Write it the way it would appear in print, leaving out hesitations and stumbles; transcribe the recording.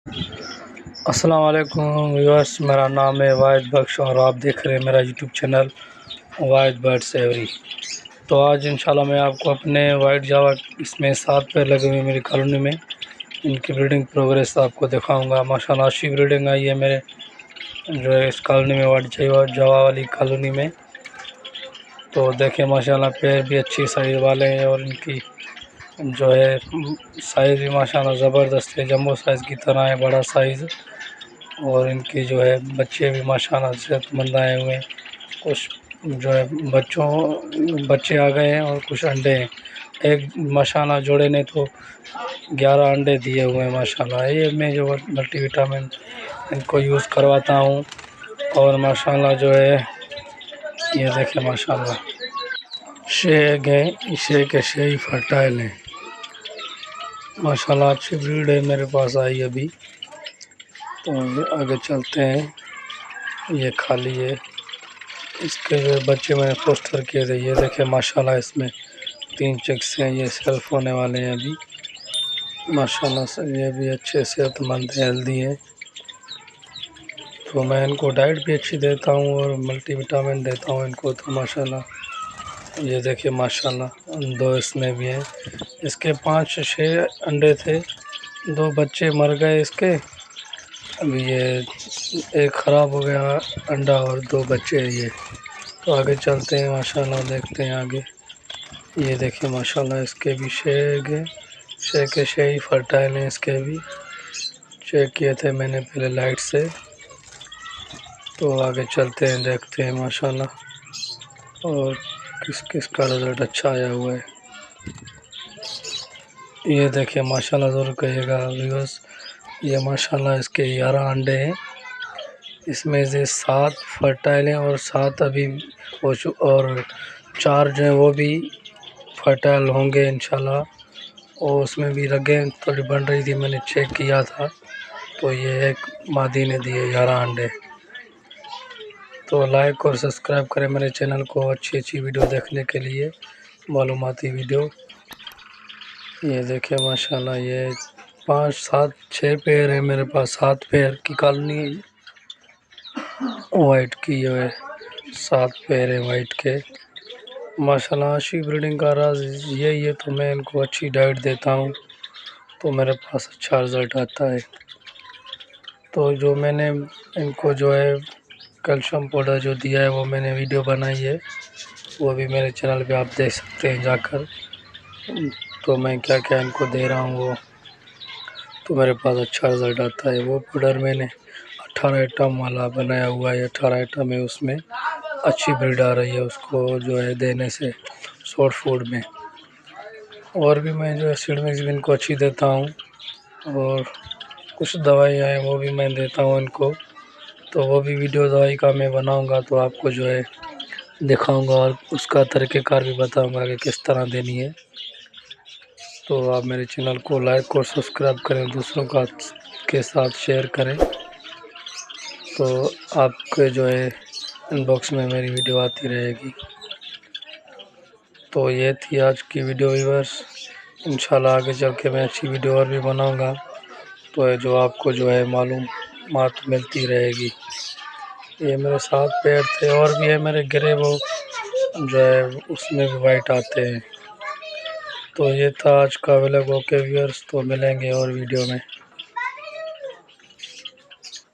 अस्सलाम वालेकुम व्यूअर्स, मेरा नाम है वाहिद बख्श और आप देख रहे हैं मेरा यूट्यूब चैनल वाहिद बर्ड्स एवरी। तो आज इंशाल्लाह मैं आपको अपने वाइट जावा इसमें 7 पैर लगे हुए मेरी कॉलोनी में इनकी ब्रीडिंग प्रोग्रेस आपको दिखाऊंगा। माशाल्लाह अच्छी ब्रीडिंग आई है मेरे जो है इस कॉलोनी में, वाइट जावा वाली कॉलोनी में। तो देखें माशाल्लाह पैर भी अच्छी साइज़ वाले हैं और इनकी जो है साइज़ भी माशाल्लाह ज़बरदस्त है, जम्बो साइज़ की तरह है, बड़ा साइज़। और इनके जो है बच्चे भी माशाल्लाह सेहतमंद आए हुए हैं। कुछ जो है बच्चे आ गए हैं और कुछ अंडे हैं। एक माशाल्लाह जोड़े ने तो 11 अंडे दिए हुए हैं माशाल्लाह। ये मैं जो मल्टीविटामिन इनको यूज़ करवाता हूँ। और माशाल्लाह जो है ये देखें माशाल्लाह शेक है, शेक है, शेही फर्टाइल है माशाल्लाह। अच्छी ब्रीड है मेरे पास आई अभी। तो आगे चलते हैं। ये खाली है, इसके जो बच्चे मैंने पोस्टर किए थे। ये देखे माशाल्लाह इसमें 3 चिक्स हैं, ये सेल्फ होने वाले हैं अभी माशाल्लाह से। ये भी अच्छे सेहतमंद हेल्दी है। तो मैं इनको डाइट भी अच्छी देता हूँ और मल्टीविटामिन देता हूँ इनको। तो माशाल्लाह ये देखिए माशाल्लाह 2 इसमें भी हैं। इसके 5-6 अंडे थे, 2 बच्चे मर गए इसके। अभी ये एक ख़राब हो गया अंडा और 2 बच्चे हैं ये। तो आगे चलते हैं माशाल्लाह, देखते हैं आगे। ये देखिए माशाल्लाह इसके भी शेक है, शेही फर्टाइल हैं। इसके भी चेक किए थे मैंने पहले लाइट से। तो आगे चलते हैं, देखते हैं माशाल्लाह और किस किस का रिज़ल्ट अच्छा आया हुआ है। ये देखिए माशाल्लाह ज़रूर कहिएगा व्यूअर्स। ये माशाल्लाह इसके 11 अंडे हैं, इसमें से 7 फर्टाइल हैं और 7 अभी और 4 जो हैं वो भी फर्टाइल होंगे इंशाल्लाह। और उसमें भी रगें थोड़ी बन रही थी, मैंने चेक किया था। तो ये एक मादी ने दिए 11 अंडे। तो लाइक और सब्सक्राइब करें मेरे चैनल को अच्छी अच्छी वीडियो देखने के लिए, मालूमाती वीडियो। ये देखें माशाल्लाह ये 5-7-6 पेयर है मेरे पास, 7 पेयर की कॉलोनी है वाइट की। जो है 7 पेयर है वाइट के माशाल्लाह। अच्छी ब्रीडिंग का राज यही है। तो मैं इनको अच्छी डाइट देता हूँ तो मेरे पास अच्छा रिज़ल्ट आता है। तो जो मैंने इनको जो है कैल्शियम पाउडर जो दिया है वो मैंने वीडियो बनाई है, वो भी मेरे चैनल पे आप देख सकते हैं जाकर। तो मैं क्या क्या इनको दे रहा हूँ वो, तो मेरे पास अच्छा रिज़ल्ट आता है। वो पाउडर मैंने 18 आइटम वाला बनाया हुआ है, 18 आइटम है उसमें। अच्छी ब्रीड आ रही है उसको जो है देने से शॉर्ट फूड में। और भी मैं जो है सीड मिक्स भी इनको अच्छी देता हूँ और कुछ दवाइयाँ हैं वो भी मैं देता हूँ इनको। तो वो भी वीडियो दवाई का मैं बनाऊंगा तो आपको जो है दिखाऊंगा और उसका तरीक़ेकार भी बताऊंगा कि किस तरह देनी है। तो आप मेरे चैनल को लाइक और सब्सक्राइब करें, दूसरों का के साथ शेयर करें। तो आपके जो है इनबॉक्स में मेरी वीडियो आती रहेगी। तो ये थी आज की वीडियो व्यूअर्स। इंशाल्लाह आगे चल के मैं अच्छी वीडियो और भी बनाऊंगा तो जो आपको जो है मालूमात मिलती रहेगी। ये मेरे 7 पेयर थे और भी है मेरे गिरे, वो जो है उसमें भी वाइट आते हैं। तो ये था आज का व्लॉग। ओके व्यूअर्स, तो मिलेंगे और वीडियो में।